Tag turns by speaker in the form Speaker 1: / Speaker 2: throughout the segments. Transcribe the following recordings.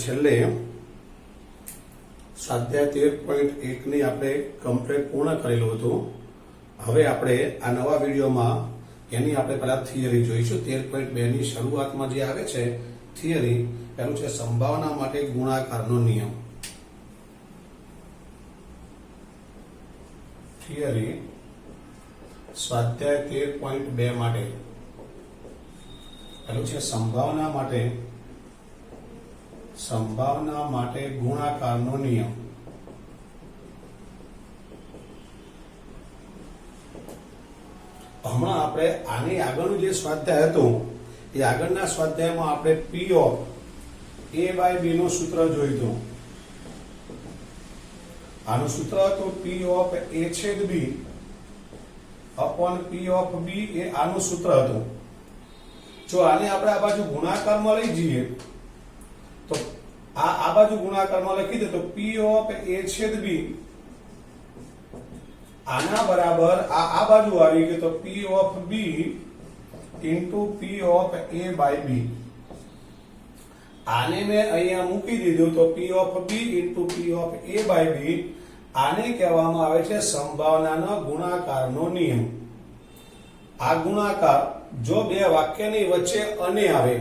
Speaker 1: છેલ્લે સ્વાધ્યાય 13.1 ની આપણે કમ્પ્લીટ પૂર્ણ કરેલું હતું। હવે આપણે આ નવા વિડીયોમાં એની આપણે પહેલા થિયરી જોઈશું। 13.2 ની શરૂઆતમાં જે આવે છે થિયરી, એનું છે સંભાવના માટે ગુણાકારનો નિયમ। થિયરી સ્વાધ્યાય 13.2 માટે પેલું છે સંભાવના માટે ગુણાકારનો નિયમ। હમણાં આપણે આની આગળનું જે સ્વાધ્યાય હતું એ આગળના સ્વાધ્યાયમાં આપણે P of A/B નું સૂત્ર જોયું હતું। આનું સૂત્ર હતું P of A/B upon P of B, એ આનું સૂત્ર હતું। જો આને આપણે આ બાજુ ગુણાકારમાં લઈ જઈએ તો આ બાજુ ગુણાકારમાં લખી દે તો P of A/B આના બરાબર આ બાજુ આવી ગયું તો P of B into P of A/B। આને મેં અહીંયા મૂકી દીધું તો P of B into P of A/B, આને કહેવામાં આવે છે સંભાવનાનો ગુણાકારનો નિયમ। આ ગુણાકાર જો બે વાક્યની વચ્ચે અને આવે,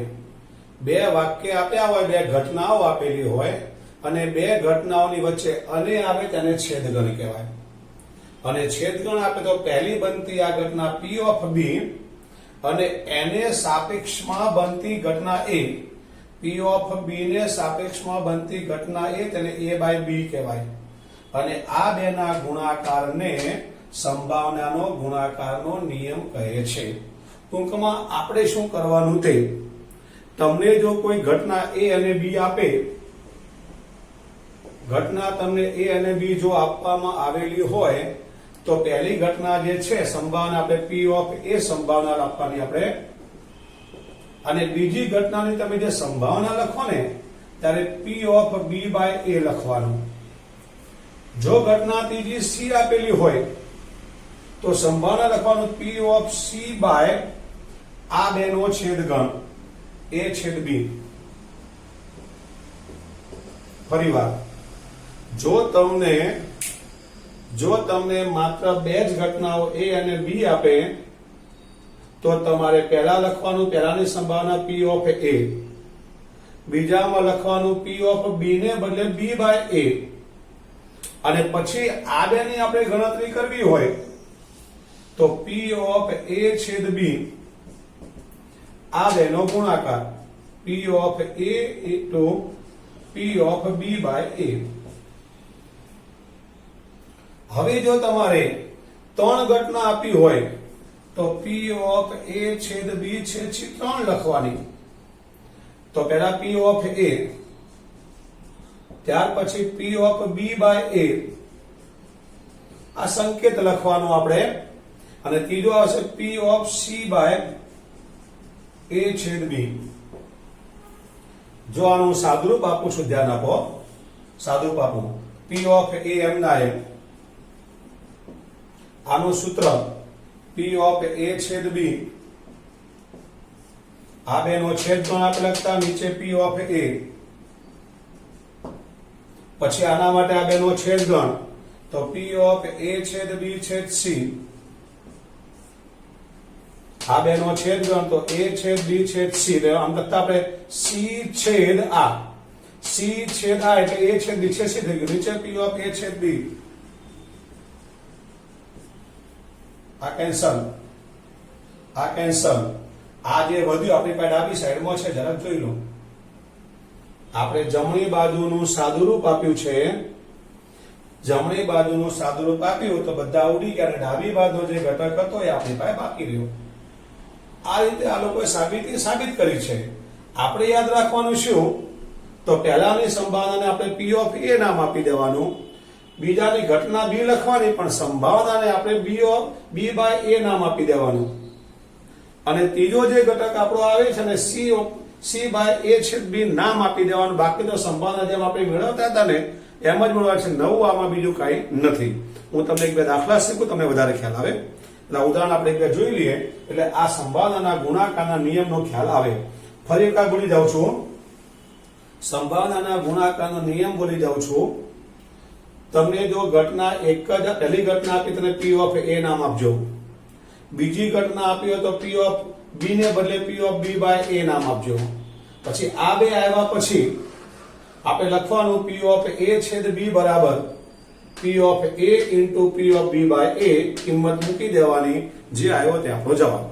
Speaker 1: બે વાક્ય આપ્યા હોય, બે ઘટનાઓ આપેલી હોય અને બે ઘટનાઓની વચ્ચે અને આવે તેને છેદગણ કહેવાય। અને છેદગણ આપે તો પહેલી બનતી આ ઘટના P of B અને એને સાપેક્ષમાં બનતી ઘટના A, P of B ને સાપેક્ષમાં બનતી ઘટના A, તેને A/B કહેવાય। અને આ બેના ગુણાકારને સંભાવનાનો ગુણાકારનો નિયમ કહે છે। ટૂંકમાં આપણે શું કરવાનું તે, તમને જો કોઈ ઘટના A અને B આપે, ઘટના તમને A અને B જો આપવામાં આવેલી હોય તો પહેલી ઘટના જે છે સંભાવના આપણે P of A સંભાવના આપવાની આપણે, અને બીજી ઘટનાની તમે જે સંભાવના લખો ને ત્યારે P of B/A લખવાનું। જો ઘટના ત્રીજી C આપેલી હોય તો સંભાવના લખવાનું P of C/, આ બેનો છેદગણ A/B। ફરીવાર, જો તમને માત્ર બે જ ઘટનાઓ A અને B આપે તો તમારે પહેલા લખવાનું, પહેલાની સંભાવના P of A, બીજામાં લખવાનું P of B ને બદલે B/A, અને પછી આ બેની આપણે ગણતરી કરવી હોય તો P of A/B, આ બેનો ગુણાકાર P of A into P of B/A। હવે જો તમારે ત્રણ ઘટના આપી હોય તો P of A/B છે 3 લખવાની। તો પહેલા P of A, ત્યાર પછી P of B/A, આ સંકેત લખવાનું આપણે, અને ત્રીજો આવશે P of C/A/B। જો આનું સાદુરૂપ આપું છું, ધ્યાન આપો, સાદુરૂપ આપું P of A એમ ના એમ, આનું સૂત્ર P of A/B, આ બેનો છેદગણ આપણે લખતા નીચે P of A, પછી આના માટે આ બેનો છેદગણ તો P of A/B છેદ C, આ બેનો છેદગણ તો A/B છેદ C, આમ લખતા આપણે C છેદ A, C છેદ A એટલે A/B છે C થઈ ગયું, નીચે P of A/B, આ કેન્સલ, આ કેન્સલ। આ જે વધ્યું આપણી પાસે ડાબી સાઈડમાં છે, જરાક જોઈ લો, આપણે જમણી બાજુનું સાદુરૂપ આપ્યું છે, જમણી બાજુનું સાદુરૂપ આપ્યું તો બધા ઉડી ગયા, અને ડાબી બાજુનો જે ઘટક હતો એ આપણી પાસે બાકી રહ્યો। આ રીતે આ લોકોએ સાબિત કરી છે। આપણે યાદ રાખવાનું શું, તો પહેલાની સંભાવનાને આપણે P of A નામ આપી દેવાનું, બીજાની ઘટના B લખવાની, પણ સંભાવનાને આપણે B/A નામ આપી દેવાનું, અને ત્રીજો જે ઘટક આપણો આવે છે ને C/A/B નામ આપી દેવાનું। બાકી તો સંભાવના જેમ આપણે મેળવતા હતા ને એમ જ મળવા છે, નવું આમાં બીજું કઈ નથી। હું તમને એક બે દાખલા શીખું, તમને વધારે ખ્યાલ આવે। એટલે ઉદાહરણ આપણે એક બે જોઈ લઈએ એટલે આ સંભાવનાના ગુણાકારના નિયમનો ખ્યાલ આવે। ફરી એકવાર બોલી જાઉં છું, સંભાવનાના ગુણાકારનો નિયમ બોલી જાઉં છું. તમને જો ઘટના એક જ પહેલી ઘટના આપી તને P ઓફ A નામ આપજો. બીજી ઘટના આપી હોય તો P ઓફ B ને બદલે P of B by A નામ આપજો. પછી આ બે આવ્યા પછી આપણે લખવાનું P ઓફ A છેદ B બરાબર P of A into P of B by A, કિંમત મૂકી દેવાની, જે આવ્યો તે આપણો જવાબ.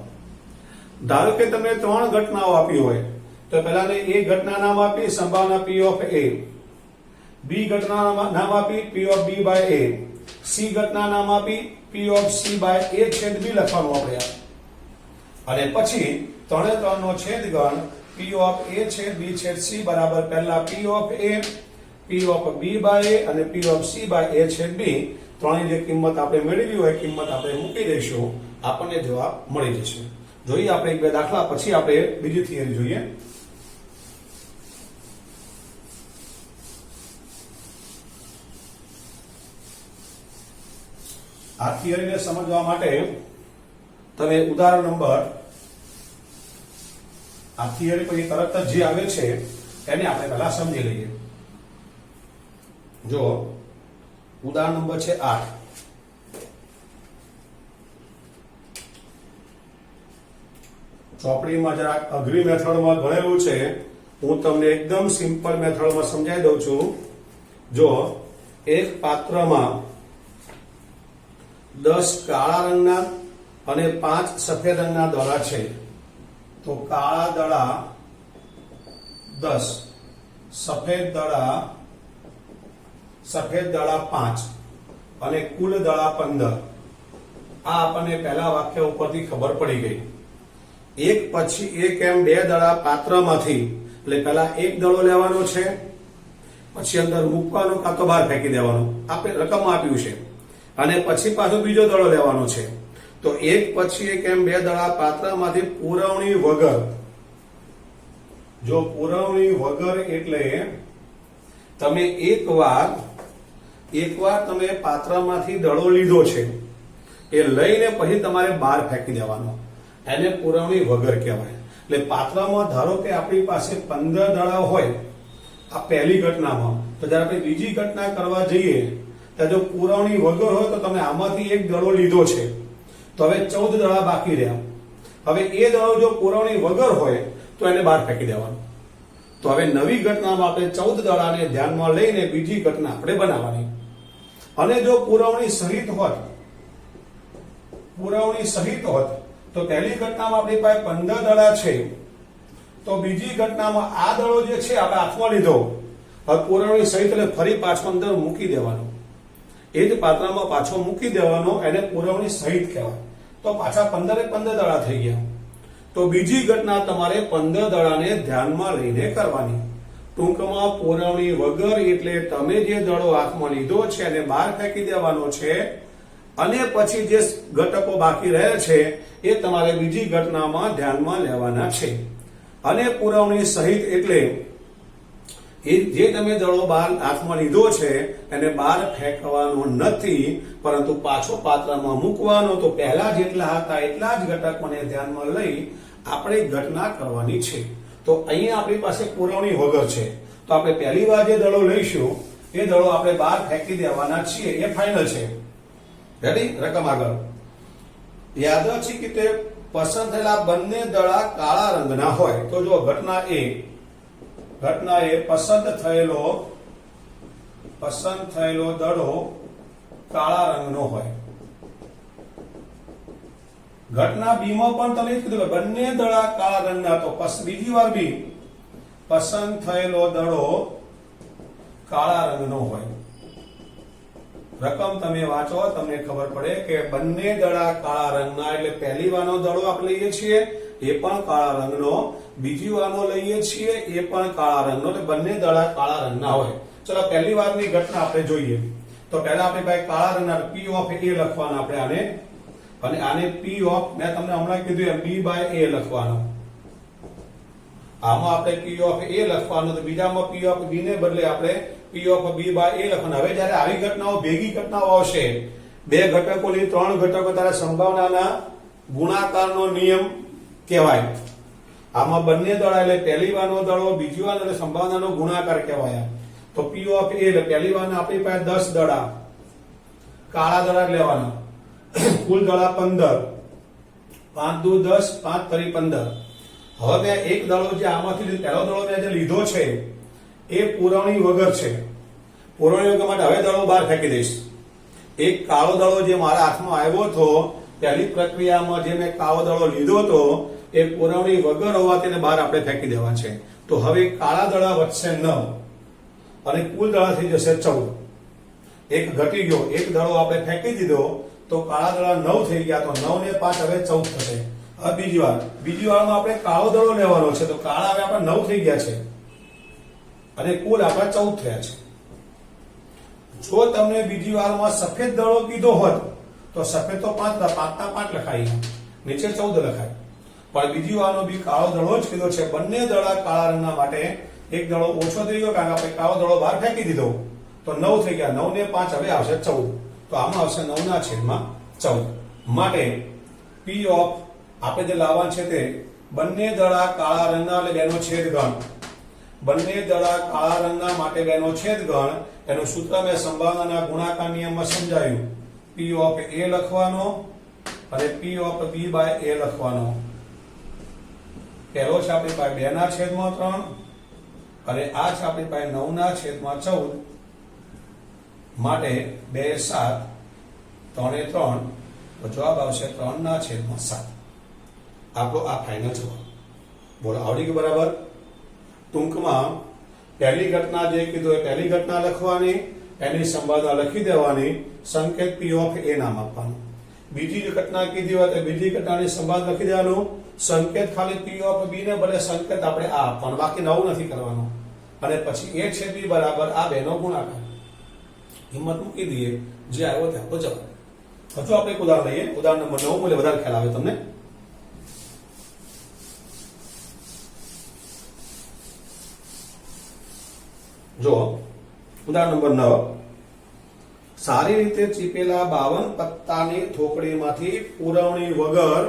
Speaker 1: ધારો કે તમને ત્રણ ઘટનાઓ આપી હોય તો પહેલાને A ઘટના નામ આપી સંભાવના P ઓફ A, B ઘટના નામ આપી P of B by A, C ઘટના નામ આપી P of C by A છેદ B લખવાનું આપણે. અને પછી ત્રણે ત્રણનો છેદગણ P ઓફ A છેદ B છેદ C બરાબર પહેલા P of A, P of B by A અને P of C by A છેદ B, ત્રણેય જે કિંમત આપણે મેળવી હોય કિંમત આપણે મૂકી દઈશું, આપણને જવાબ મળી જશે. જોઈએ આપણે એક બે દાખલા, પછી આપણે બીજી થિયરી જોઈએ. આ થિયરીને સમજવા માટે તમે ઉદાહરણ નંબર, આ થિયરી પછી તરત જ જે આવે છે એને આપણે પહેલા સમજી લઈએ. જો ઉદાહરણ નંબર છે 8. ચોપડીમાં જરા અઘરી મેથડમાં ગણેલું છે, હું તમને એકદમ સિમ્પલ મેથડમાં સમજાવી દઉં છું. જો એક પાત્રમાં 10 કાળા રંગના અને 5 સફેદ રંગના દડા છે, તો કાળા દડા 10, સફેદ દડા 5 અને કુલ દડા 15. આ આપણને પહેલા વાક્ય ઉપરથી ખબર પડી ગઈ. એક પછી એક એમ બે દડા પાત્રમાંથી, એટલે પહેલા એક દડો લેવાનો છે, પછી અંદર મૂકવાનો કાં તો બહાર ફેંકી દેવાનો, આપણે રકમ આપ્યું છે, અને પછી પાછો બીજો દડો લેવાનો છે. તો એક પછી એક એમ બે દડા પાત્રમાંથી પૂરવણી વગર, જો પૂરવણી વગર એટલે તમે એકવાર તમે પાત્રમાંથી દડો લીધો છે, એ લઈને પછી તમારે બહાર ફેંકી દેવાનો, એને પૂરવણી વગર કહેવાય. એટલે પાત્રમાં ધારો કે આપણી પાસે 15 દડા હોય આ પહેલી ઘટનામાં, તો જ્યારે આપણે બીજી ઘટના કરવા જઈએ જો પૂરવણી વગર હોય તો તમે આમાંથી એક દડો લીધો છે, તો હવે 14 દડા બાકી રહ્યા. હવે એ દડો જો પૂરવણી વગર હોય તો એને બહાર ફેંકી દેવાનો. તો હવે નવી ઘટનામાં આપણે 14 દડાને ધ્યાનમાં લઈને બીજી ઘટના આપણે બનાવવાની. અને જો પૂરવણી સહિત હોત તો પહેલી ઘટનામાં આપણી પાસે 15 દડા છે, તો બીજી ઘટનામાં આ દડો જે છે આપણે હાથમાં લીધો, હવે પૂરવણી સહિત એટલે ફરી પાછો અંદર મૂકી દેવાનો, એ જ પાત્રમાં પાછો મૂકી દેવાનો, એને પૂરવણી સહિત કહેવાય. તો પાછા 15 દડા થઈ ગયા. તો બીજી ઘટના તમારે 15 દડાને ધ્યાનમાં લઈને કરવાની. ટૂંકમાં પૂરવણી વગર એટલે તમે જે દડો હાથમાં લીધો છે એને બહાર ફેંકી દેવાનો છે, અને પછી જે ઘટકો બાકી રહે છે એ તમારે બીજી ઘટનામાં ધ્યાનમાં લેવાના છે. અને પૂરવણી સહિત એટલે એ જે તમે દડો બહાર હાથમાં લીધો છે એને બહાર ફેંકવાનો નથી, પરંતુ પાછો પાત્રમાં મૂકવાનો. તો પહેલા જેટલા હતા એટલા જ ઘટકોને ધ્યાનમાં લઈ આપણે ઘટના કરવાની છે. તો અહીંયા આપણી પાસે પૂરવણી વગર છે, તો આપણે પહેલી વાર જે દડો લઈશું એ દડો આપણે બહાર ફેંકી દેવાના છીએ, એ ફાઇનલ છે. રેડી? રકમ આગળ. યાદચ્છિક રીતે પસંદ થયેલા બંને દડા કાળા રંગના હોય, તો જો ઘટના એ પસંદ થયેલો દડો કાળા રંગનો હોય. ઘટના બી માં પણ તમે કીધું બંને દડા કાળા રંગના, તો બીજી વાર બી પસંદ થયેલો દડો કાળા રંગનો હોય. રકમ તમે વાંચો, તમને ખબર પડે કે બંને દડા કાળા રંગના, એટલે પહેલી વારનો દડો આપણે લઈએ છીએ એ પણ કાળા રંગનો, બીજી વારનો લઈએ છીએ એ પણ કાળા રંગનો, એટલે બંને દડા કાળા રંગના હોય. ચલો પહેલી વારની ઘટના આપણે જોઈએ. તો પહેલા આપણે ભાઈ કાળા રંગના P ઓફ A લખવાના આપણે આને, અને આને P ઓફ, મેં તમને હમણાં કીધું એમ B બાય A લખવાનો. આમાં આપણે P ઓફ A લખવાનું, તો બીજામાં P ઓફ B ને બદલે આપણે P of B by A લખવાનું. હવે જયારે આવી ઘટનાઓ ભેગી ઘટનાઓ આવશે, બે ઘટકોની 3 ઘટકો, ત્યારે સંભાવનાના ગુણાકારનો નિયમ કહેવાય. આમાં બંને દડા એટલે પહેલી વારનો દડો બીજી વાર એટલે સંભાવનાનો ગુણાકાર કહેવાય. તો P ઓફ A એટલે પહેલી વારના આપણી પાસે 10 દડા, કાળા દડા લેવાના, કુલ દડા 15, 5 દુ 10, 5 તરી 15. હવે મેં એક દડો જે આમાંથી પહેલો દડો મેં જે લીધો છે એ પુરવણી વગર છે. પુરવણી વગર માટે હવે દડો બહાર ફેંકી દઈશ. એક કાળો દડો જે મારા હાથમાં આવ્યો હતો પહેલી પ્રક્રિયામાં જે મેં કાળો દડો લીધો હતો એ પુરવણી વગર હોવાથી તેને બહાર આપણે ફેંકી દેવા છે. તો હવે કાળા દડા વધશે 9 અને કુલ દડા થઈ જશે 14. એક ઘટી ગયો, એક દડો આપણે ફેંકી દીધો તો કાળા દડા 9 થઈ ગયા. તો 9 ને 5 હવે 14 થશે. હવે બીજી વારમાં આપણે કાળો દડો લેવાનો છે તો કાળા હવે આપણે 9 થઈ ગયા છે અને કુલ આપણા 14 થયા છે. જો તમને બીજી વારમાં સફેદ દડો કીધો હોત તો સફેદ તો 5 ના 5 લખાય, નીચે 14 લખાય. પણ બીજી વારનો બી કાળો દડો જ કીધો છે. બંને દડા કાળા રંગના માટે એક દડો ઓછો થઈ ગયો કારણ કે આપણે કાળો દડો બહાર ફેંકી દીધો તો 9 થઈ ગયા. 9 ને 5 હવે આવશે 14. તો આમાં આવશે 9 ના છેદમાં 14. માટે P ઓફ આપણે જે લાવવાનું છે તે બંને દડા કાળા રંગના એટલે બેનો છેદગણ. બંને દડા કાળા રંગના માટે બેનો છેદગણ એનું સૂત્ર મેં સંભાવનાના ગુણાકાર નિયમમાં સમજાયું. P ઓફ A લખવાનો અને P of B by A લખવાનો. પહેલો છે આપણી પાસે 2 ના છેદમાં 3 અને આ છે આપણી પાસે 9 ના છેદમાં 14. માટે 2 7 3 3 તો જવાબ આવશે 3 ના છેદમાં 7. આપણો આ ફાઇનલ જવાબ. બોલો આવડી ગયું બરાબર? ટૂંકમાં પહેલી ઘટના જે કીધું એ પહેલી ઘટના લખવાની, એની સંભાવના લખી દેવાની, સંકેત P ઓફ A નામ આપવાનું. બીજી જે ઘટના કીધી હોય તો બીજી ઘટનાની સંભાવના લખી દેવાનું, સંકેત ખાલી P ઓફ B ને બદલે સંકેત આપણે આ આપવાનો, બાકી નવું નથી કરવાનું. અને પછી A છેદ B બરાબર આ બેનો ગુણાકાર. હિંમત મૂકી દઈએ, જે આવ્યો તે આપણો જવાબ. હજુ આપણે એક ઉદાહરણ લઈએ. ઉદાહરણ નંબર 9 બોલે વધારે ખ્યાલ આવે તમને. જો ઉદાહરણ નંબર 9. સારી રીતે ચીપેલા 52 પત્તાની થોકડીમાંથી પુરવણી વગર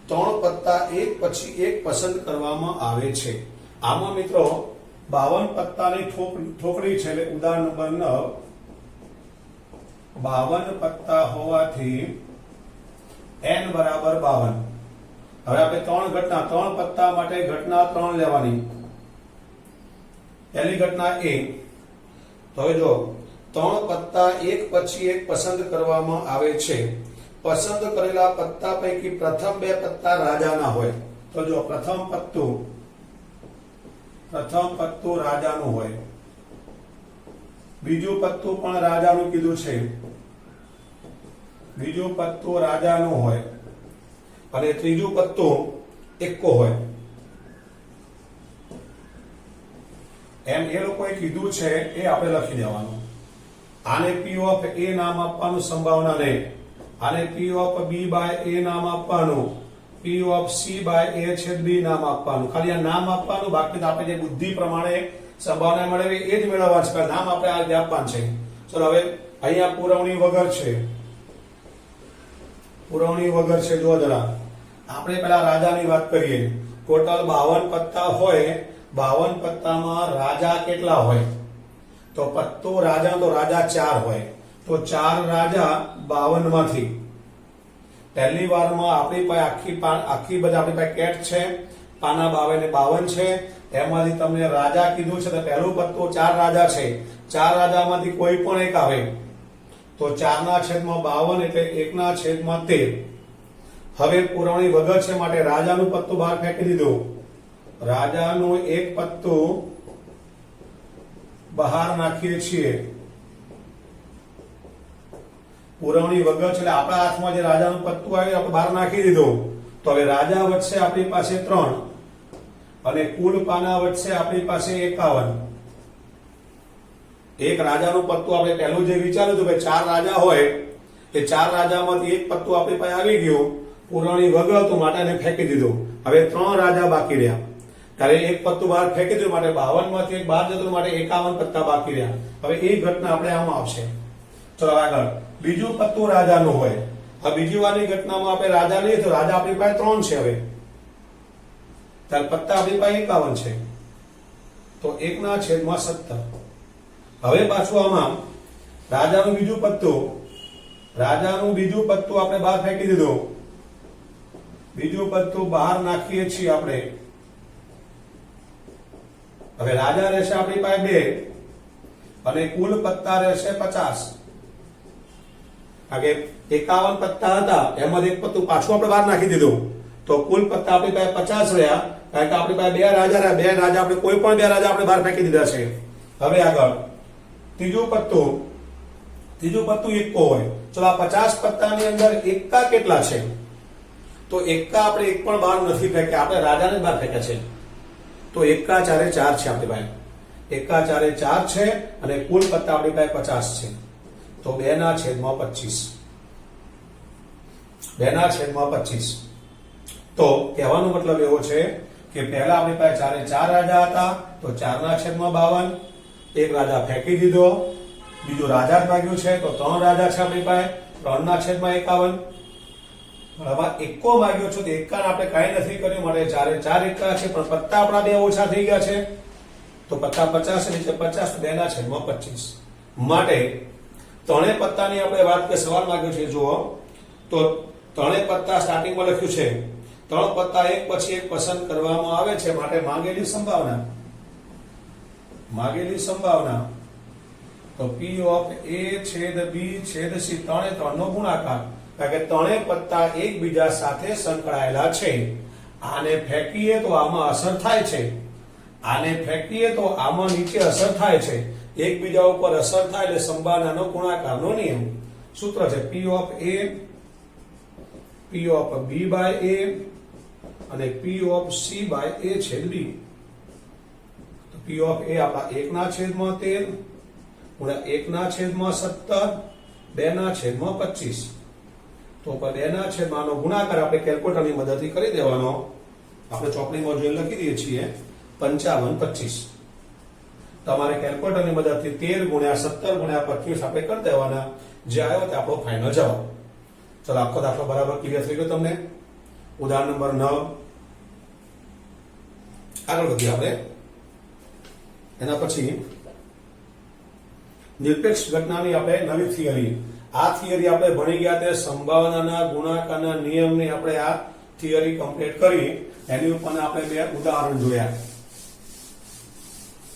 Speaker 1: 3 પત્તા એક પછી એક પસંદ કરવામાં આવે છે. આમાં મિત્રો 52 પત્તાની થોકડી છે એટલે ઉદાહરણ નંબર 9 52 પત્તા હોવાથી n બરાબર 52. હવે આપણે 3 ઘટના 3 પત્તા માટે ઘટના 3 લેવાની. પહેલી ઘટના A. તો હવે જો 3 પત્તા એક પછી એક પસંદ કરવામાં આવે છે. પસંદ કરેલા પત્તા પૈકી પ્રથમ 2 પત્તા રાજાના હોય. તો જો પ્રથમ પત્તું રાજાનું હોય, બીજું પત્તું પણ રાજાનું કીધું છે, બીજું પત્તું રાજાનું હોય અને ત્રીજું પત્તું એકો હોય. એમ એ લોકોએ કીધું છે એ આપણે લખી દેવાનું. આને P ઓફ A નામ આપવાનું સંભાવના નહીં. આને P of B by A નામ આપવાનું. P of C by A છેદ B નામ આપવાનું. ખાલી આ નામ આપવાનું, બાકી આપણે જે બુદ્ધિ પ્રમાણે સંભાવના મળે એ જ મેળવવા છે. નામ આપણે આ રીતે આપવાનું છે. ચલો હવે અહીંયા પુરવણી વગર છે. પુરવણી વગર છે. જો જરા આપણે પેલા રાજાની વાત કરીએ. ટોટલ 52 પત્તા હોય. 52 પત્તામાં રાજા કેટલા હોય? તો પત્તો રાજા તો રાજા 4 હોય. તો 4 રાજા 52 માંથી પહેલી વારમાં આપણી પાસે આખી બધા આપણી પાસે કેટ છે. પાના 52 છે. એમાંથી તમને રાજા કીધું છે તો પહેલું પત્તો 4 રાજા છે. 4 રાજામાંથી કોઈ પણ એક આવે તો 4 ના છેદમાં 52 એટલે 1 ના છેદમાં 13. હવે પુરવણી વગર છે માટે રાજાનું પત્તું બહાર ફેંકી દીધું. રાજાનું એક પત્તું બહાર નાખીએ છીએ. પુરવણી વગર છે એટલે આપણા હાથમાં જે રાજાનું પત્તું આવ્યું આપણે બહાર નાખી દીધું. તો હવે રાજા વચ્ચે આપણી પાસે 3 અને કુલ પાના વચ્ચે આપણી પાસે 51. એક રાજાનું પત્તું આપણે પહેલું જે વિચાર્યું હતું કે 4 રાજા હોય એ 4 રાજામાંથી એક પત્તું આપણી પાસે આવી ગયું. પુરવણી વગર હતું માટે એને ફેંકી દીધું. હવે 3 રાજા બાકી રહ્યા. ત્યારે એક પત્તું બહાર ફેંકી દીધું માટે 52 માંથી એક બહાર જતું માટે 51 પત્તા બાકી રહ્યા. હવે એ ઘટના આપણે આમાં આવશે. ચલો આગળ. બીજું પત્તું રાજાનું હોય હવે બીજી વારની ઘટનામાં આપણે રાજા લઈએ તો રાજા આપણી પાસે 3 છે. હવે ત્યારે પત્તા આપણી પાસે 51 છે, તો 1/17. હવે પાછું આમાં રાજાનું બીજું પત્તું આપણે બહાર ફેંકી દીધું. બીજું પત્તું બહાર નાખીએ છીએ આપણે. હવે રાજા રહેશે આપણી પાસે 2 અને કુલ પત્તા રહેશે 50. આગે 51 પત્તા હતા, એમાંથી એક પત્તું પાછું આપણે બહાર નાખી દીધું, તો કુલ પત્તા આપણી પાસે 50 રહ્યા. કારણ કે આપણી પાસે 2 રાજા રહ્યા. 2 રાજા આપણે કોઈ પણ 2 રાજા આપણે બહાર ફેંકી દીધા છે. હવે આગળ ત્રીજું પત્તું એક્કો હોય. ચલો આ 50 પત્તાની અંદર એક્કા કેટલા છે? તો એક્કા આપણે એક પણ બહાર નથી ફેંક્યા, આપણે રાજાને બહાર ફેંક્યા છે. તો એક્કા 4 4 છે આપણી પાસે. એક્કા 4 4 છે અને કુલ પત્તા આપણી પાસે 50 છે. તો 2/25. 2/25. તો કહેવાનો મતલબ એવો છે કે પહેલા આપણી પાસે 4 રાજા હતા, તો 4/52. એક રાજા ફેંકી દીધો, બીજું રાજા જ માગ્યું છે, તો 3 રાજા છે આપણી પાસે, 3/51. હવે એક્કો માગ્યો છો તો એક્કાને આપણે કાંઈ નથી કર્યું, માટે 4 4 એક્કા છે, પણ પત્તા આપણા 2 ઓછા થઈ ગયા છે, તો પત્તા 50 નીચે 50, તો 2/25. માટે ત્રણેય પત્તાની આપણે વાત કે સવાલ માંગ્યો છે જુઓ, તો ત્રણેય પત્તા સ્ટાર્ટિંગમાં લખ્યું છે 3 પત્તા એક પછી એક પસંદ કરવામાં આવે છે, માટે માંગેલી સંભાવના તો P of A છેદ B છેદ C 3 3 નો ગુણાકાર. કારણ કે ત્રણેય પત્તા એકબીજા સાથે સંકળાયેલા છે. આને ફેંકીએ તો આમાં અસર થાય છે, આને ફેંકીએ તો આમાં નીચે અસર થાય છે. એકબીજા ઉપર અસર થાય એટલે સંભાવનાનો ગુણાકારનો નિયમ. સૂત્ર છે P of B by A અને P of C by A છેદ B. તો P of A આપણા 1/13 ગુણ્યા 1/17 2/25. તો 2/નો ગુણાકાર આપણે કેલ્ક્યુલેટરની મદદથી કરી દેવાનો. આપણે ચોપડીમાં જોઈ લખી દઈએ છીએ 55/25. તમારે કેલ્ક્યુલેટરની મદદથી 13 ગુણ્યા 17 ગુણ્યા 25 આપણે કરી દેવાના. જે આવ્યો તે આપણો ફાઇનલ જવાબ. ચલો આખો દાખલો બરાબર ક્લિયર થઈ ગયો તમને. ઉદાહરણ નંબર 9 આગળ વધીએ આપણે. એના પછી નિરપેક્ષ ઘટનાની આપણે નવી થિયરી. આ થિયરી આપણે ભણી ગયા તે સંભાવનાના ગુણાકારના નિયમની આપણે આ થિયરી કમ્પ્લીટ કરી. એની ઉપર આપણે 2 ઉદાહરણ જોયા.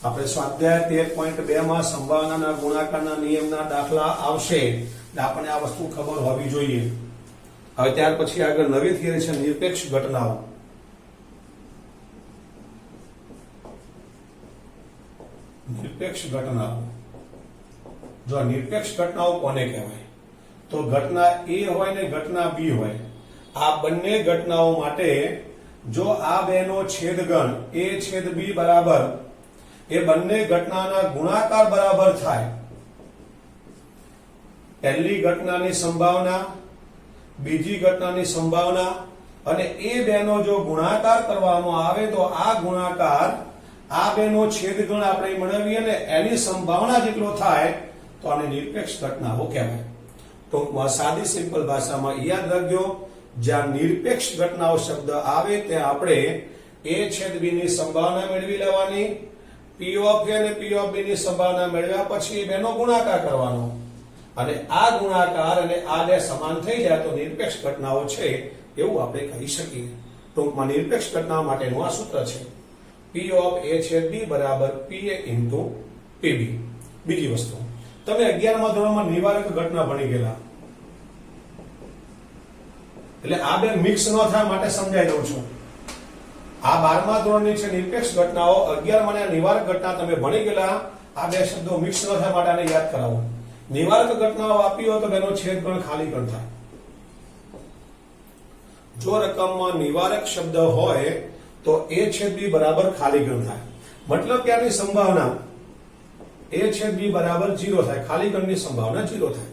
Speaker 1: આપણે સ્વાધ્યાય 13.2 માં સંભાવનાના ગુણાકારના નિયમના દાખલા આવશે, એટલે આપણે આ વસ્તુ ખબર હોવી જોઈએ. હવે ત્યાર પછી આગળ નવી થિયરી છે નિરપેક્ષ ઘટનાઓ. જો નિરપેક્ષ ઘટનાઓ કોને કહેવાય? તો ઘટના A હોય ને ઘટના B હોય. આ બંને ઘટનાઓ માટે જો આ બેનો છેદગણ A છેદ B બરાબર એ બંને ઘટનાના ગુણાકાર બરાબર થાય. પહેલી ઘટનાની સંભાવના, બીજી ઘટનાની સંભાવના અને એ બેનો જો ગુણાકાર કરવામાં આવે તો આ ગુણાકાર આ બેનો છેદગણ આપણે મેળવીએ ને એની સંભાવના જેટલો થાય તો આને નિરપેક્ષ ઘટનાઓ કહેવાય. ટૂંકમાં સાદી સિમ્પલ ભાષામાં યાદ રાખજો, જ્યાં નિરપેક્ષ ઘટનાઓ શબ્દ આવે ત્યાં આપણે A છેદ B ની સંભાવના મેળવી લેવાની, P of A અને P of B ની સંભાવના મેળવ્યા પછી બેનો ગુણાકાર કરવાનો, અને આ ગુણાકાર અને આ બે સમાન થઈ જાય તો નિરપેક્ષ ઘટનાઓ છે એવું આપણે કહી શકીએ. ટૂંકમાં નિરપેક્ષ ઘટના માટેનું આ સૂત્ર છે P of A છેદ B બરાબર PA into PB. બીજી વસ્તુ, તમે 11મા ધોરણમાં નિવારક ઘટના ભણી ગયેલા, એટલે આ બે મિક્સ ન થાય માટે સમજાઈ દઉં છું. આ 12મા ધોરણની છે નિરપેક્ષ ઘટનાઓ, 11મા નિવારક ઘટના તમે ભણી ગયેલા. આ બે શબ્દો મિક્સ ન થાય માટે આને યાદ કરાવો. નિવારક ઘટનાઓ આપી હોય તો બેનો છેદગણ ખાલી ગણ થાય. જો રકમમાં નિવારક શબ્દ હોય તો A છેદ B બરાબર ખાલી ગણ થાય. મતલબ કે આની સંભાવના A છેદ B બરાબર 0 થાય, ખાલી ગણની સંભાવના 0 થાય.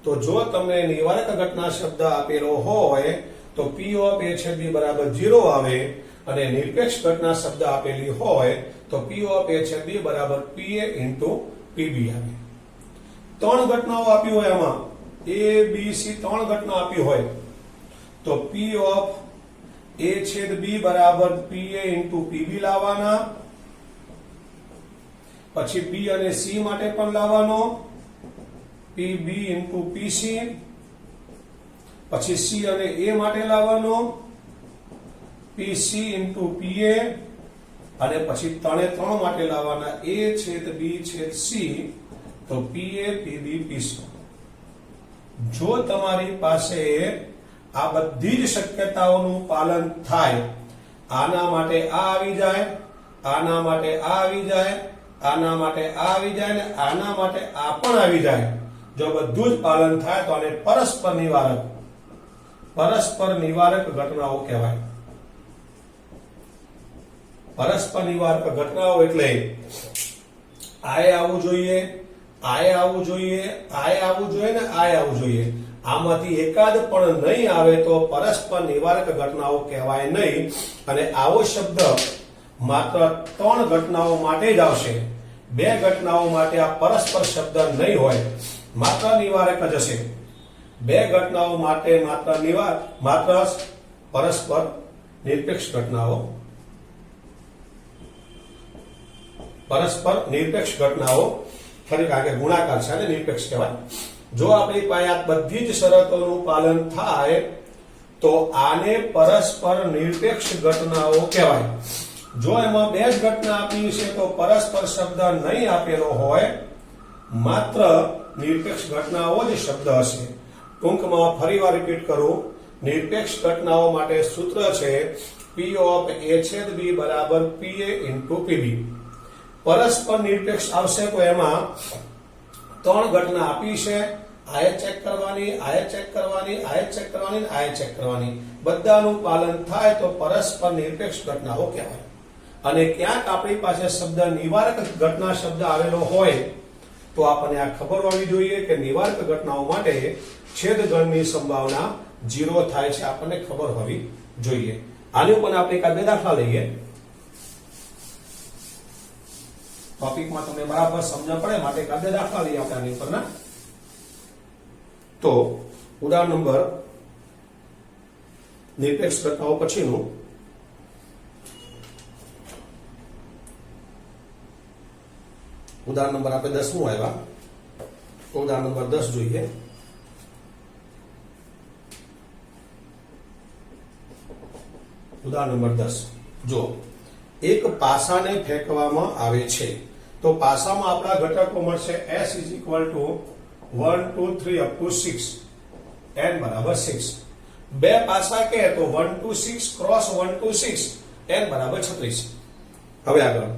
Speaker 1: તો જો તમને નિવારક ઘટના શબ્દ આપેલો હોય તો P of A છેદ B બરાબર 0 આવે, અને નિરપેક્ષ ઘટના શબ્દ આપેલી હોય તો P of A છેદ B બરાબર PA into PB આવે. 3 ઘટનાઓ આપી હોય આમાં A B C ત્રણ ઘટના આપી હોય તો P ઓફ A છેદ B બરાબર PA ઇન્ટુ PB લાવવાના, પછી B અને C માટે પણ લાવવાનો PB ઇન્ટુ PC, પછી C અને A માટે લાવવાનો PC ઇન્ટુ PA, અને પછી ત્રણે ત્રણ માટે લાવવાના A છેદ B છેદ C તો PA PB PC. જો તમારી પાસે આ બધી જ શક્યતાઓનું પાલન થાય, આના માટે આ આવી જાય, આના માટે આ આવી જાય, આના માટે આ આવી જાય ને આના માટે આ પણ આવી જાય, જો બધું જ પાલન થાય તો આને પરસ્પર નિવારક ઘટનાઓ કહેવાય. પરસ્પર નિવારક ઘટનાઓ એટલે આય આવવું જોઈએ, આય આવવું જોઈએ, આય આવવું જોઈએ ને આય આવવું જોઈએ. આમાંથી એકાદ પણ નહીં આવે તો પરસ્પર નિવારક ઘટનાઓ કહેવાય નહીં. અને આવો શબ્દ માત્ર ત્રણ ઘટનાઓ માટે જ આવશે. બે ઘટનાઓ માટે આ પરસ્પર શબ્દ નહીં હોય, માત્ર નિવારક જ હશે. બે ઘટનાઓ માટે માત્ર પરસ્પર નિરપેક્ષ ઘટનાઓ, પરસ્પર નિરપેક્ષ ઘટનાઓ, ફરી કારણ કે ગુણાકાર છે અને નિરપેક્ષ કહેવાય. જો આપણી પાસે આ બધી જ શરતોનું પાલન થાય તો આને પરસ્પર નિરપેક્ષ ઘટનાઓ કહેવાય. જો એમાં બે જ ઘટના આપી છે તો પરસ્પર શબ્દ નહીં આપેલો હોય, માત્ર નિરપેક્ષ ઘટનાઓ જ શબ્દ હશે. ટૂંકમાં ફરીવાર રિપીટ કરું, નિરપેક્ષ ઘટનાઓ માટે સૂત્ર છે P ઓફ A છેદ B બરાબર PA ઇન્ટુ PB. પરસ્પર નિરપેક્ષ આવશે તો એમાં ત્રણ ઘટના આપી છે, આય ચેક કરવાની, આય ચેક કરવાની, આય ચેક કરવાની, આય ચેક કરવાની. બધાનું પાલન થાય તો પરસ્પર નિરપેક્ષ ઘટનાઓ કહેવાય. અને ક્યાંક આપણી પાસે શબ્દ નિવારક ઘટના શબ્દ આવેલો હોય તો આપણને આ ખબર હોવી જોઈએ કે નિવારક ઘટનાઓ માટે છેદગણની સંભાવના 0 થાય છે, આપણને ખબર હોવી જોઈએ. આની ઉપર આપણે એક બે દાખલા લઈએ, ટોપિકમાં તમને બરાબર સમજણ પડે માટે એક બે દાખલા લઈએ આપણે આની ઉપરના. તો ઉદાહરણ નંબર નિરપેક્ષ ઘટનાઓ પછીનું ઉદાહરણ નંબર આપણે 10 નું આવ્યા, તો ઉદાહરણ નંબર 10 જોઈએ. ઉદાહરણ નંબર 10 જો એક પાસાને ફેંકવામાં આવે છે તો પાસામાં આપણા ઘટકો મળશે s = 1 2 3 up to 6, n બરાબર 6. બે પાસા કે તો 1 2 6 ક્રોસ 1 2 6, n બરાબર 36. હવે આગળ,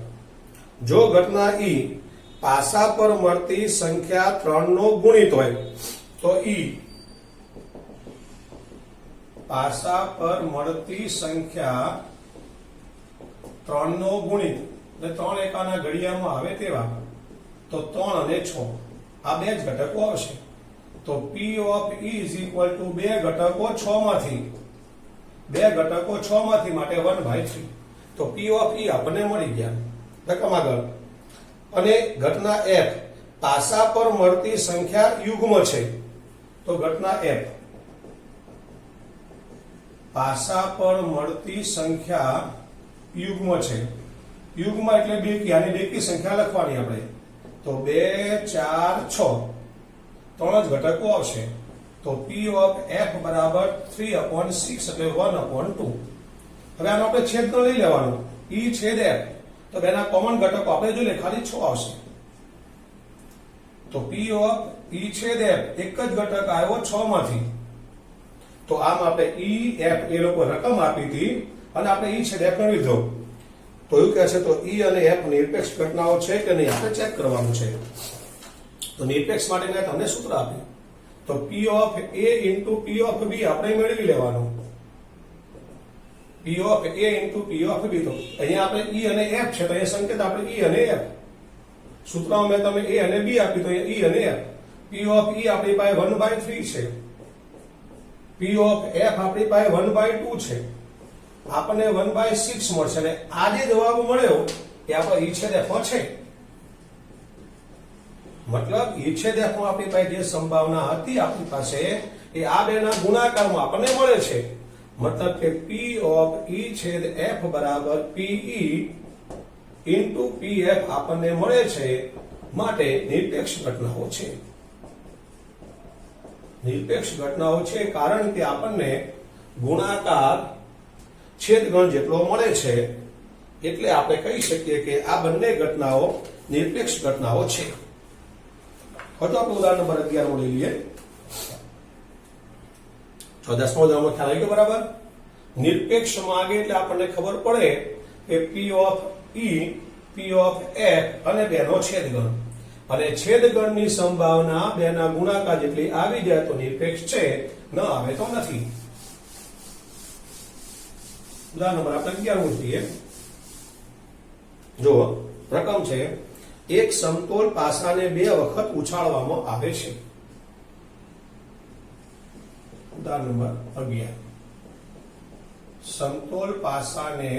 Speaker 1: જો ઘટના E પાસા પર મળતી સંખ્યા 3 નો ગુણિત હોય તો E પાસા પર મળતી સંખ્યા 3 નો ગુણિત એટલે 3 એકાના ઘડિયામાં આવે તેવા તો 3 અને 6 આ બે જ ઘટકો આવશે. તો P of E is equal to બે ઘટકો 6 માંથી માટે 1/3. તો P of E આપણને મળી ગયા. રકમ આગળ, અને ઘટના F પાસા પર મળતી સંખ્યા યુગ્મ છે તો ઘટના F પાસા પર મળતી સંખ્યા યુગ્મ છે. યુગ્મ એટલે બેકી, આની બેકી સંખ્યા લખવાની આપણે. તો 2 4 6 ત્રણ જ ઘટકો આવશે. તો P of F બરાબર 3/6 એટલે 1/2. હવે આનો આપણે છેદ તો લઈ લેવાનો, E છેદ F, તો બેના કોમન ઘટકો આપણે જો લે ખાલી 6 આવશે. તો P of E છેદ F એક જ ઘટક આવ્યો 6 માંથી. તો આમ આપણે E F એ લોકો રકમ આપી હતી અને આપણે E છેદ F ને લીધો. તો એવું કહે છે તો E અને F નિરપેક્ષ ઘટનાઓ છે કે નહીં આપણે ચેક કરવાનું છે. તો નિરપેક્ષ માટે મેં તમને સૂત્ર આપ્યું. તો P of A into P of B આપણે મેળવી લેવાનું. P of A into P of B, તો અહીંયા આપણે E અને F છે તો અહીંયા સંકેત આપણે E અને F. સૂત્રમાં મેં તમે A અને B આપી તો અહીંયા E અને F. P of E આપણી પાસે 1/3 છે. P of F આપણી પાસે 1/2 છે. આપણને 1/6 મળશે અને આ જે જવાબ મળ્યો એ આપણો E છેદ F છે. મતલબ ઈ છેદ f માં આપણી પાસે જે સંભાવના હતી આપણી પાસે એ આ બેના ગુણાકારમાં આપણને મળે છે. મતલબ કે p of e છેદ f બરાબર pe into pf આપણને મળે છે. માટે નિરપેક્ષ ઘટનાઓ છે. નિરપેક્ષ ઘટનાઓ છે કારણ કે આપણને ગુણાકાર છેદગણ જેટલો મળે છે. એટલે આપણે કહી શકીએ કે આ બંને ઘટનાઓ નિરપેક્ષ ઘટનાઓ છે. હવે આપણે ઉદાહરણ નંબર 11 લઈ લઈએ. 10મો ઉદાહરણ ખ્યાલ આવી ગયો બરાબર. નિરપેક્ષ માગે એટલે આપણને ખબર પડે કે p of e p of f અને બેનો છેદગણ, અને છેદગણની સંભાવના બેના ગુણાકાર જેટલી આવી જાય તો નિરપેક્ષ છે, ન આવે તો નથી. ઉદાહરણ નંબર આપણે 11 જોઈએ. જો રકમ છે એક સમતોલ પાસાને 2 વખત ઉછાળવામાં આવે છે. ઉદાહરણ નંબર 11. સમતોલ પાસાને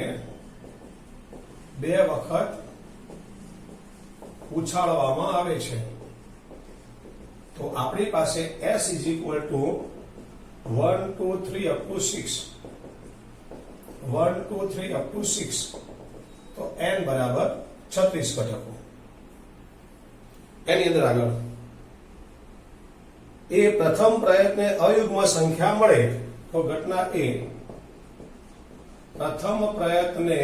Speaker 1: 2 વખત ઉછાળવામાં આવે છે. તો આપણી પાસે s is equal to 1 2 3 up to 6 1 2 3 up to 6. તો n બરાબર 36 ઘટકો. એની અંદર આગળ એ પ્રથમ પ્રયત્ને અયુગ્મ સંખ્યા મળે તો ઘટના એ પ્રથમ પ્રયત્ને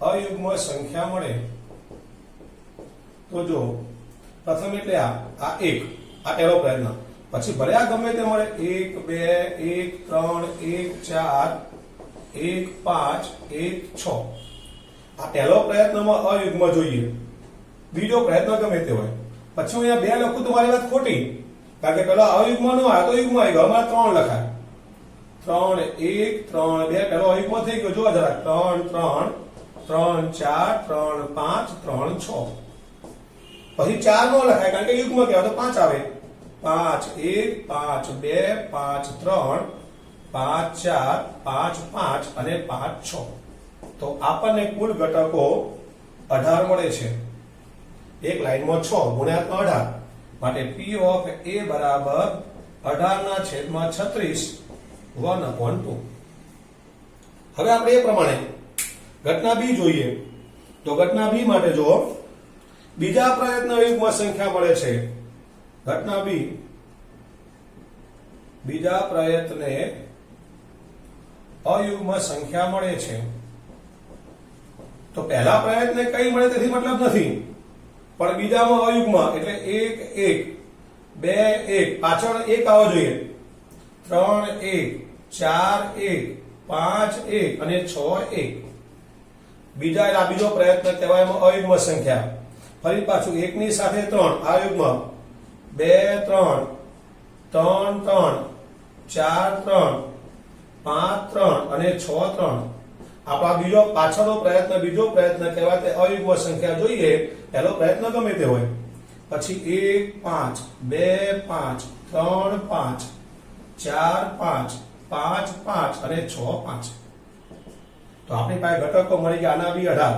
Speaker 1: અયુગ્મ સંખ્યા મળે તો જો પ્રથમ એટલે આ એક, આ પહેલો પ્રયત્ન, પછી ભલે આ ગમે તે મળે 1 2 1 3 1 4 1 5 1 6, આ પહેલો પ્રયત્નમાં અયુગ્મ જોઈએ. બીજો પ્રયત્ન ગમે તે હોય. પછી હું અહીંયા 2 લખું તો મારી વાત ખોટી, કારણ કે પેલો અયુગ્મ નો આ તો યુગ્મ આવી ગયો. અમારે 3 લખાય. 3 1 3 2 પેલો અયુગ્મ થઈ ગયો. જો જરા 3 3 3 4 3 5 3 6. પછી 4 નો લખાય કારણ કે યુગ્મ કહેવાય તો 5 આવે. 5 1 5 2 5 3 5 4 5 5 અને 5 6. તો આપણને કુલ ઘટકો 18 મળે છે. એક લાઈનમાં 6 ગુણ્યા 18, માટે p of a બરાબર 18/36 1/2. હવે આપણે એ પ્રમાણે ઘટના બી જોઈએ. તો ઘટના બી માટે જો બીજા પ્રયત્ન યુગ્મ સંખ્યા મળે છે. ઘટના બી બીજા પ્રયત્ને અયુગ્મ સંખ્યા મળે છે. તો પહેલા પ્રયત્ને કઈ મળે તેથી મતલબ નથી, પણ બીજામાં અયુગ્મ એટલે 1 1 2 1 પાછળ 1 આવવો જોઈએ. 3 1 4 1 5 1 અને 6 1. બીજા એટલે બીજો પ્રયત્ન કહેવાય એમાં અયુગ્મ સંખ્યા. ફરી પાછું 1 ની સાથે 3 અયુગ્મ, 2 3 3 3 4 3 5 3 અને 6 3. આપણા બીજો પાછળનો પ્રયત્ન બીજો પ્રયત્ન કહેવાય તે અયુગ્મ સંખ્યા જોઈએ. પહેલો પ્રયત્ન ગમે તે હોય. પછી 1 5 2 5 3 5 4 5 5 5 અને 6 5. તો આપણી પાસે ઘટકો મળી ગયા આના બી 18.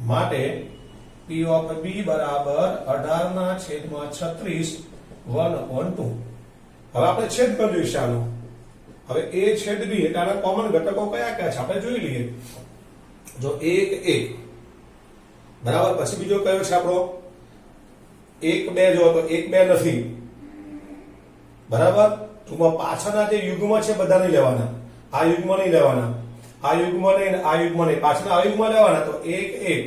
Speaker 1: માટે p of b બરાબર 18/36 1/2. હવે આપણે છેદગણ જોઈશું આનો. હવે a છેદ b એટલે આના કોમન ઘટકો કયા કયા છે આપણે જોઈ લઈએ. જો 1 1 બરાબર, પછી બીજો કયો છે આપણો 1 2. જો તો 1 2 નથી બરાબર. ટૂંકમાં પાછળના જે યુગ્મ છે બધા નહીં લેવાના. આ યુગ્મ નહીં લેવાના, આ યુગ્મ નહીં, આ યુગ્મ નહીં, પાછળના અયુગ્મ લેવાના. તો 1 1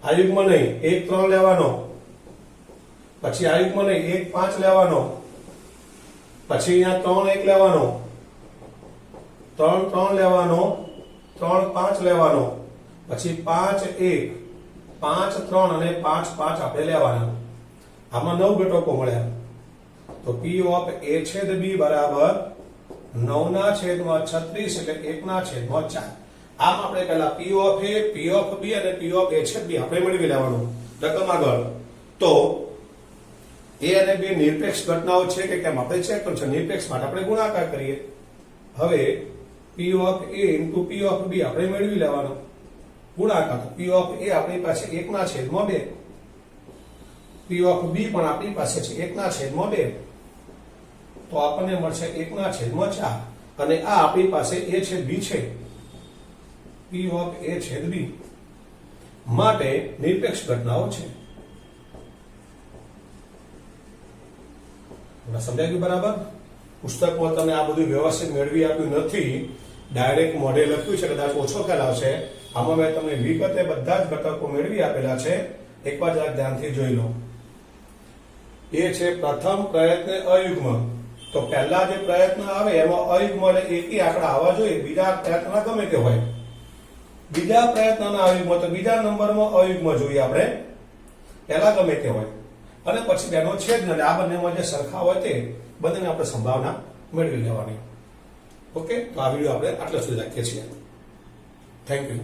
Speaker 1: આ યુગ્મ નહીં, 1 3 લેવાનો. પછી આ યુગ્મ નહીં, 1 5 લેવાનો. પછી અહીંયા 3 1 લેવાનો, 3 3 લેવાનો, 3 5 લેવાનો. પછી 5 1 5 3 અને 5 5 આપણે લેવાના. આમાં 9 ઘટકો મળ્યા. તો p of a છેદ b બરાબર 9/36 એટલે 1/4. આમ આપણે પહેલા p of a, p of b અને p of a છેદ b આપણે મેળવી લેવાનું. રકમ આગળ. તો a અને b નિરપેક્ષ ઘટનાઓ છે કે કેમ આપણે ચેક કરવું છે. નિરપેક્ષ માટે આપણે ગુણાકાર કરીએ. હવે p of a into p of b આપણે મેળવી લેવાનો. ગુણાકાર. પી ઓફ એ આપણી પાસે 1/2, પી ઓફ બી પણ આપણી પાસે છે 1/2, તો આપણને મળશે 1/4, અને આ આપણી પાસે એ છે બી છે, પી ઓફ એ છેદ બી માટે નિરપેક્ષ ઘટનાઓ છે. સમજાય ગયું બરાબર? પુસ્તકમાં તમે આ બધું વ્યવસ્થિત મેળવી આપ્યું નથી, ડાયરેક્ટ મોઢે લખ્યું છે, કદાચ ઓછો ખ્યાલ આવશે. આમાં મેં તમને વિગતે બધા જ ઘટકો મેળવી આપેલા છે, એકવાર જરાક ધ્યાનથી જોઈ લો. એ છે પ્રથમ પ્રયત્ન અયુગ્મ, તો પહેલા જે પ્રયત્ન આવે એમાં અયુગ્મ એટલે એકી આંકડા આવવા જોઈએ, બીજા પ્રયત્નના ગમે તે હોય. બીજા પ્રયત્નના અયુગ્મ તો બીજા નંબરમાં અયુગ્મ જોઈએ આપણે, પહેલા ગમે તે હોય, અને પછી બેનો છેદ, અને આ બંનેમાં જે સરખા હોય તે બંનેને આપણે સંભાવના મેળવી લેવાની. ઓકે, તો આ વિડીયો આપણે આટલા સુધી રાખીએ છીએ. Thank you.